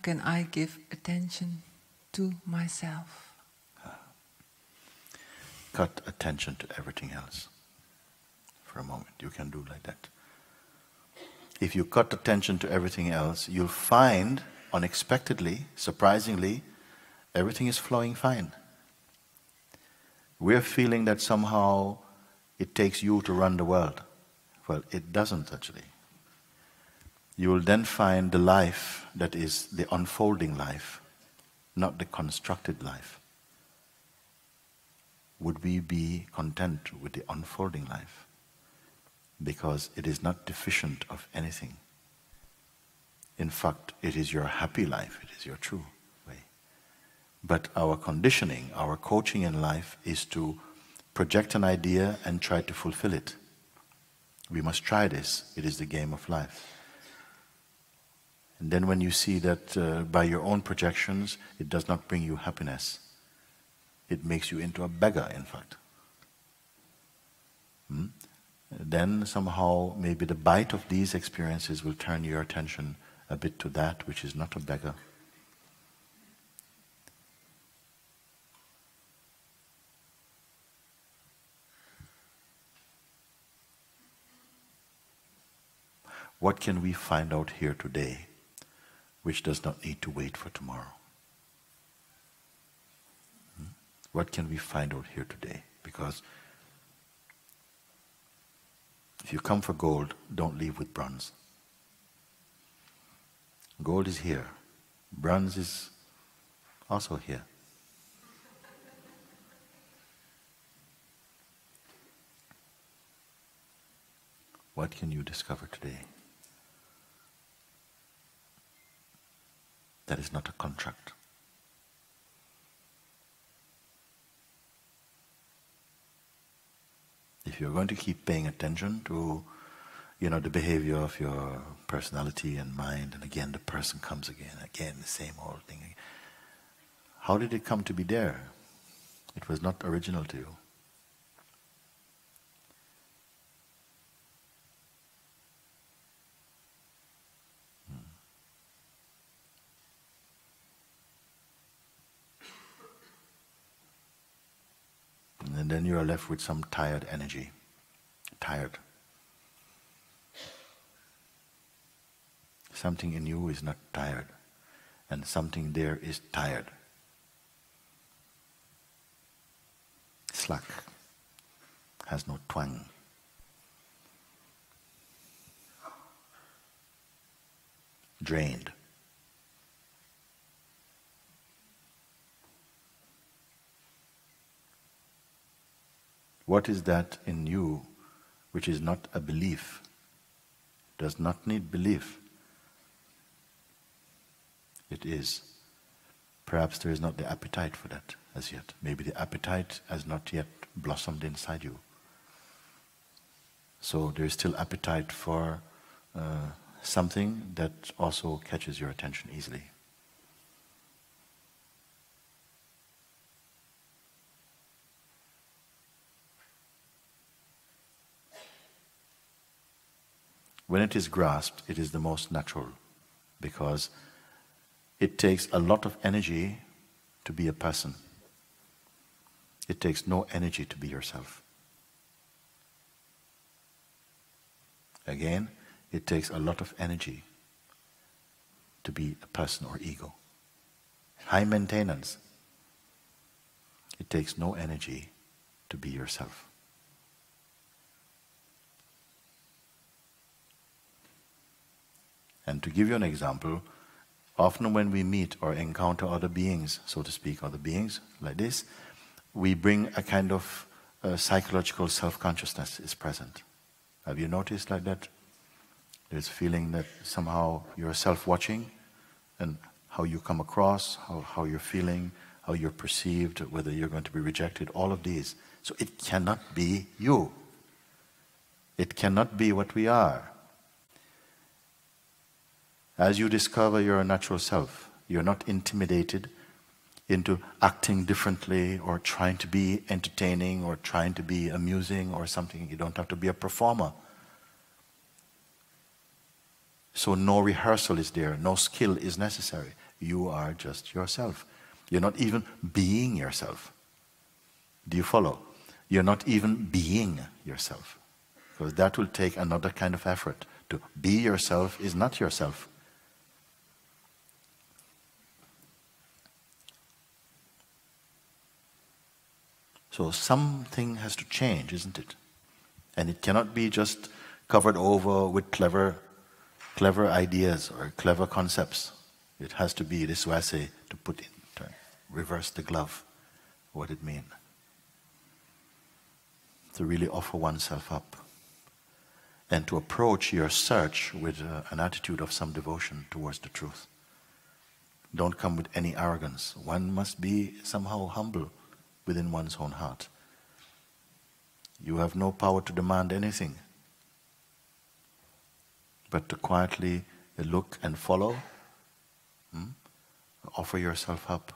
can I give attention to myself? Cut attention to everything else. For a moment, you can do like that. If you cut attention to everything else, you'll find, unexpectedly, surprisingly, everything is flowing fine. We're feeling that somehow it takes you to run the world. Well, it doesn't actually. You will then find the life that is the unfolding life, not the constructed life. Would we be content with the unfolding life? Because it is not deficient of anything. In fact, it is your happy life, it is your true way. But our conditioning, our coaching in life is to project an idea and try to fulfill it. We must try this, it is the game of life. And then when you see that by your own projections, it does not bring you happiness, it makes you into a beggar, in fact. Then somehow maybe the bite of these experiences will turn your attention a bit to that which is not a beggar. What can we find out here today which does not need to wait for tomorrow? What can we find out here today? Because if you come for gold, don't leave with bronze. Gold is here. Bronze is also here. What can you discover today? That is not a contract. If you're going to keep paying attention to, the behavior of your personality and mind, and again the person comes again, the same old thing. How did it come to be there? It was not original to you. And then you are left with some tired energy. Tired. Something in you is not tired, and something there is tired. Slack. Has no twang. Drained. What is that in you which is not a belief? Does not need belief. It is. Perhaps there is not the appetite for that as yet. Maybe the appetite has not yet blossomed inside you. So there is still appetite for something that also catches your attention easily. When it is grasped, it is the most natural, because it takes a lot of energy to be a person. It takes no energy to be yourself. Again, it takes a lot of energy to be a person or ego. High maintenance. It takes no energy to be yourself. And to give you an example, often when we meet or encounter other beings, so to speak, other beings like this, we bring a kind of psychological self-consciousness is present. Have you noticed like that? There's a feeling that somehow you're self-watching, and how you come across, how you're feeling, how you're perceived, whether you're going to be rejected, all of these. So it cannot be you. It cannot be what we are. As you discover your natural self, you're not intimidated into acting differently or trying to be entertaining or trying to be amusing or something. You don't have to be a performer. So no rehearsal is there, no skill is necessary. You are just yourself. You're not even being yourself. Do you follow? You're not even being yourself. Because that will take another kind of effort. To be yourself is not yourself. So something has to change, isn't it? And it cannot be just covered over with clever ideas or clever concepts. It has to be, this is why I say, to put in, to reverse the glove, what it means. To really offer oneself up. And to approach your search with an attitude of some devotion towards the truth. Don't come with any arrogance. One must be somehow humble within one's own heart. You have no power to demand anything, but to quietly look and follow, offer yourself up.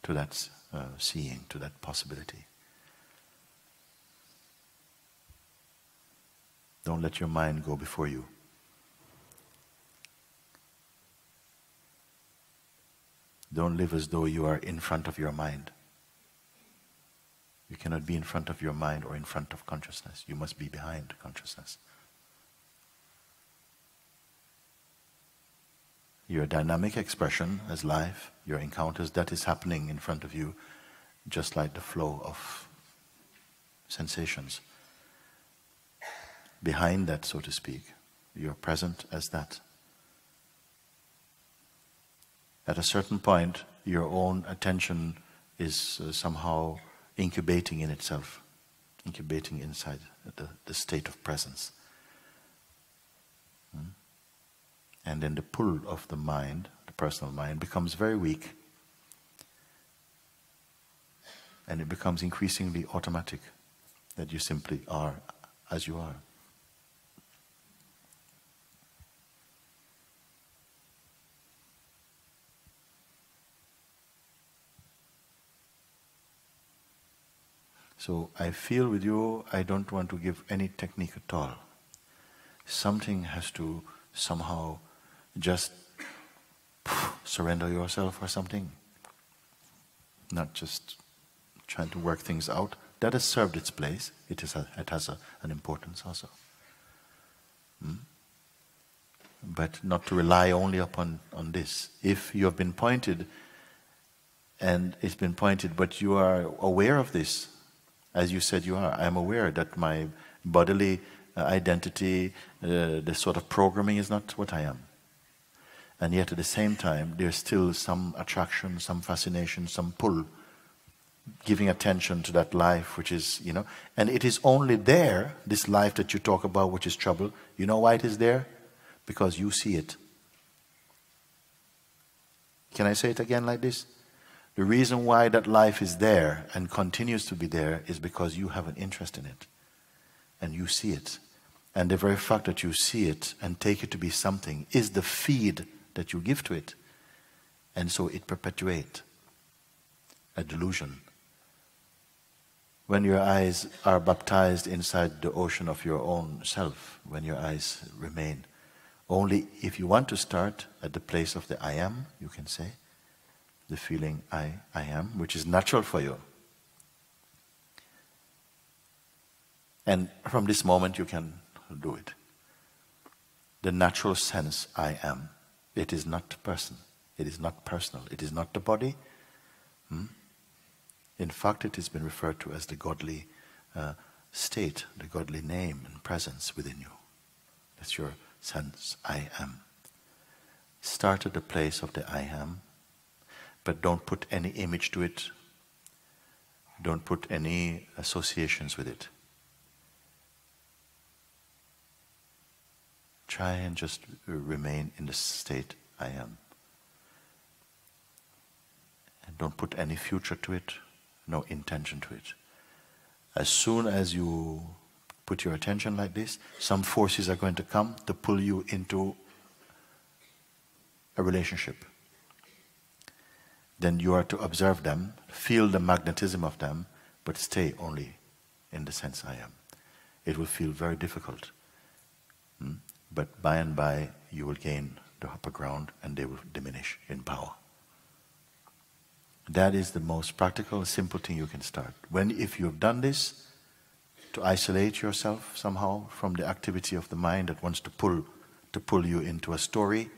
To that seeing, to that possibility. Don't let your mind go before you. Don't live as though you are in front of your mind. You cannot be in front of your mind or in front of consciousness. You must be behind consciousness. Your dynamic expression as life, your encounters, that is happening in front of you, just like the flow of sensations. Behind that, so to speak, you're present as that. At a certain point, your own attention is somehow incubating in itself, incubating inside the state of presence. And then the pull of the mind, the personal mind, becomes very weak. And it becomes increasingly automatic, that you simply are as you are. So I feel with you, I don't want to give any technique at all. Something has to somehow just surrender yourself or something. Not just trying to work things out. That has served its place. It has an importance also. But not to rely only upon this. If you have been pointed, and it's been pointed, but you are aware of this, as you said you are. I am aware that my bodily identity, the sort of programming is not what I am. And yet at the same time, there's still some attraction, some fascination, some pull, giving attention to that life which is, and it is only there, this life that you talk about, which is trouble. You know why it is there? Because you see it. Can I say it again like this? The reason why that life is there and continues to be there is because you have an interest in it. And you see it. And the very fact that you see it and take it to be something is the feed that you give to it. And so it perpetuates a delusion. When your eyes are baptized inside the ocean of your own self, when your eyes remain, only if you want to start at the place of the I am, you can say, the feeling I am, which is natural for you. And from this moment you can do it. The natural sense I am. It is not the person. It is not personal. It is not the body. In fact, it has been referred to as the godly state, the godly name and presence within you. That's your sense I am. Start at the place of the I am. But don't put any image to it. Don't put any associations with it. Try and just remain in the state I am. And don't put any future to it, no intention to it. As soon as you put your attention like this, some forces are going to come to pull you into a relationship. Then you are to observe them, feel the magnetism of them, but stay only in the sense I am. It will feel very difficult. but by and by you will gain the upper ground and they will diminish in power. That is the most practical, simple thing you can start. If you've done this, to isolate yourself somehow from the activity of the mind that wants to pull you into a story,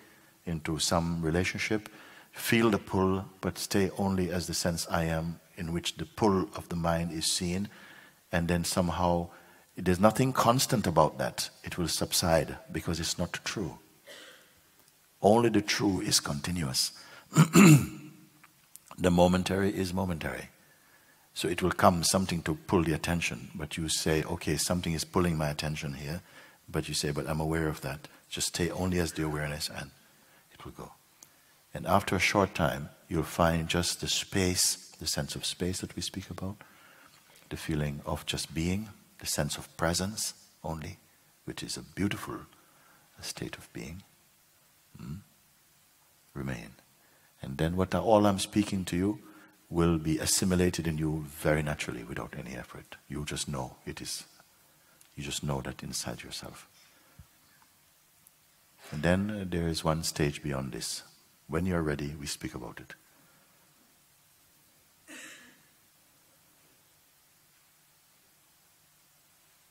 into some relationship, feel the pull, but stay only as the sense I am, in which the pull of the mind is seen, and then somehow there's nothing constant about that. It will subside because it's not true. Only the true is continuous. The momentary is momentary. So it will come something to pull the attention, but you say, okay, something is pulling my attention here, but you say, but I'm aware of that. Just stay only as the awareness and it will go. And after a short time, you'll find just the space, the sense of space that we speak about, the feeling of just being, the sense of presence only, which is a beautiful state of being. Remain. And then all I'm speaking to you will be assimilated in you very naturally without any effort. You just know it is. You just know that inside yourself. And then there is one stage beyond this. When you're ready, we speak about it.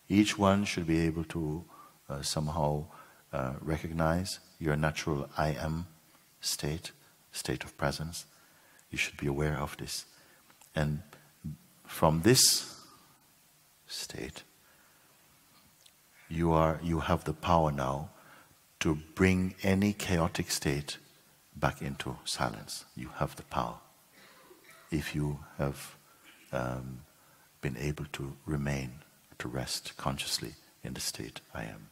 Each one should be able to somehow recognize your natural I am state of presence. You should be aware of this. And from this state, you have the power now to bring any chaotic state back into silence. You have the power. If you have been able to remain, to rest consciously in the state I am.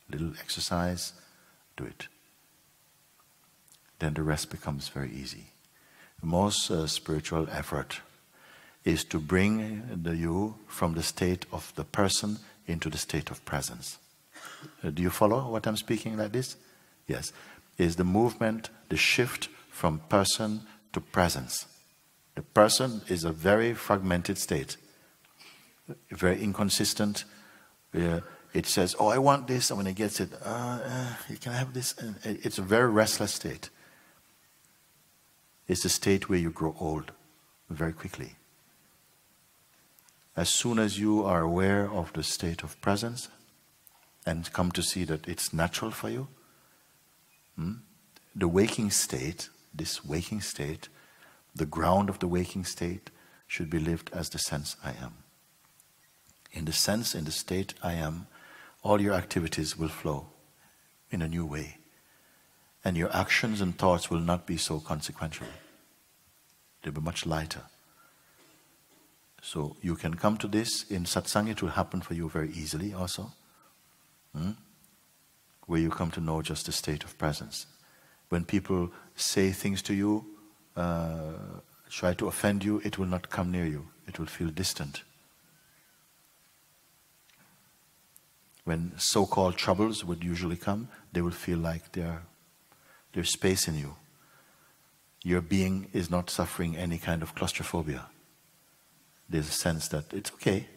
Little exercise, do it. Then the rest becomes very easy. The most spiritual effort is to bring you from the state of the person into the state of presence. Do you follow what I'm speaking like this? Yes. Is the movement, the shift from person to presence. The person is a very fragmented state, very inconsistent. It says, oh, I want this, and when it gets it, can I have this? And it's a very restless state. It's a state where you grow old very quickly. As soon as you are aware of the state of presence and come to see that it's natural for you, the waking state, this waking state, the ground of the waking state should be lived as the sense I am. In the sense, in the state I am, all your activities will flow in a new way. And your actions and thoughts will not be so consequential. They'll be much lighter. So you can come to this. In Satsang it will happen for you very easily also. Where you come to know just the state of presence. When people say things to you, try to offend you, it will not come near you. It will feel distant. When so-called troubles would usually come, they will feel like there's space in you. Your being is not suffering any kind of claustrophobia. There's a sense that it's okay.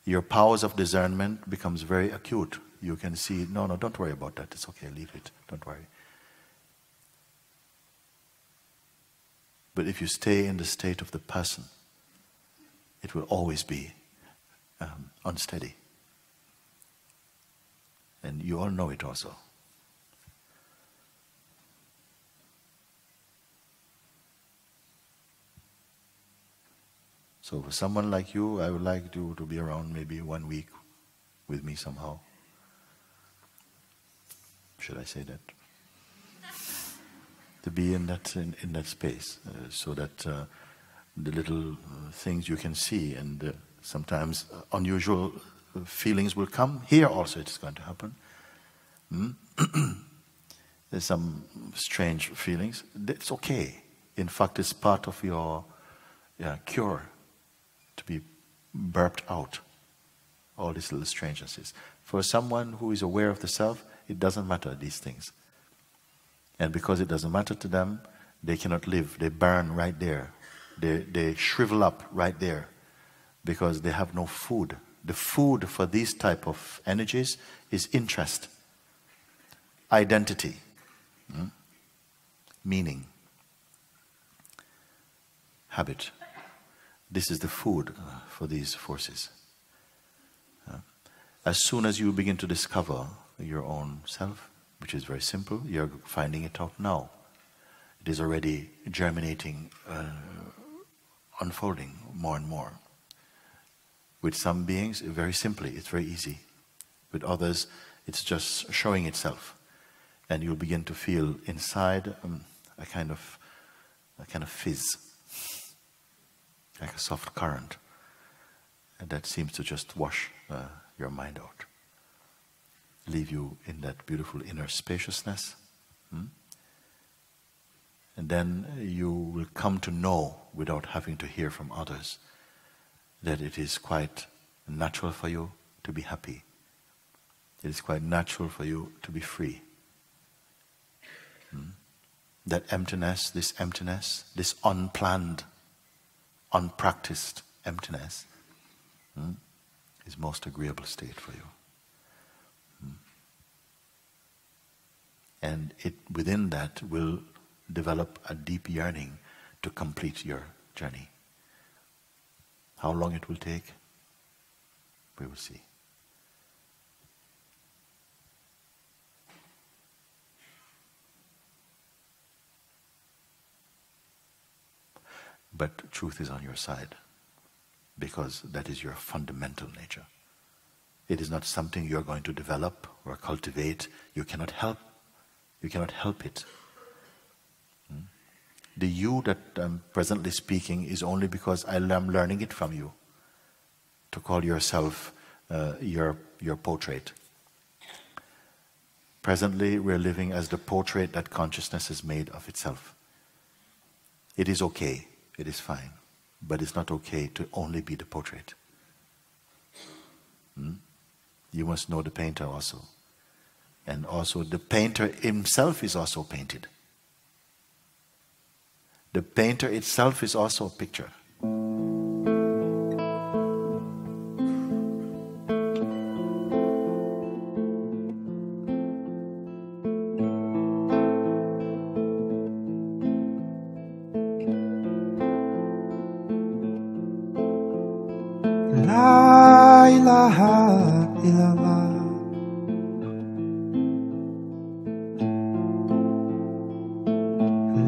Your powers of discernment becomes very acute. You can see, no, don't worry about that. It's okay, leave it. Don't worry. But if you stay in the state of the person, it will always be unsteady. And you all know it also. So for someone like you, I would like you to be around maybe 1 week with me somehow. Should I say that? To be in that space, so that the little things you can see, and sometimes unusual feelings will come. Here also it is going to happen. There's some strange feelings. It's okay. In fact, it's part of your cure to be burped out. All these little strangenesses. For someone who is aware of the self, it doesn't matter, these things. And because it doesn't matter to them, they cannot live. They burn right there. They shrivel up right there because they have no food. The food for these type of energies is interest identity, meaning, habit. This is the food for these forces. As soon as you begin to discover your own self, which is very simple, you're finding it out now. It is already germinating, unfolding more and more. With some beings, very simply, it's very easy. With others, it's just showing itself. And you'll begin to feel inside a kind of fizz, like a soft current, and that seems to just wash your mind out, leave you in that beautiful inner spaciousness. And then you will come to know, without having to hear from others, that it is quite natural for you to be happy. It is quite natural for you to be free. That emptiness, this unplanned, unpracticed emptiness is most agreeable state for you. And it within that will develop a deep yearning to complete your journey. How long it will take, we will see. But truth is on your side, because that is your fundamental nature. It is not something you're going to develop or cultivate. You cannot help it. The you that I'm presently speaking is only because I am learning it from you. To call yourself your portrait. Presently we're living as the portrait that consciousness has made of itself. It is okay, it is fine, but it's not okay to only be the portrait. You must know the painter also. And also the painter himself is also painted. The painter itself is also a picture. La ilaha illallah.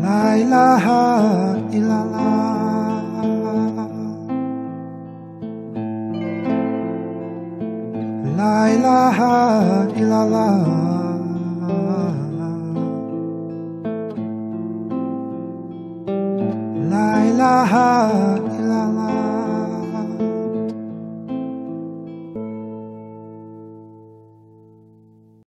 La ilaha illallah. La ilaha illallah. La ilaha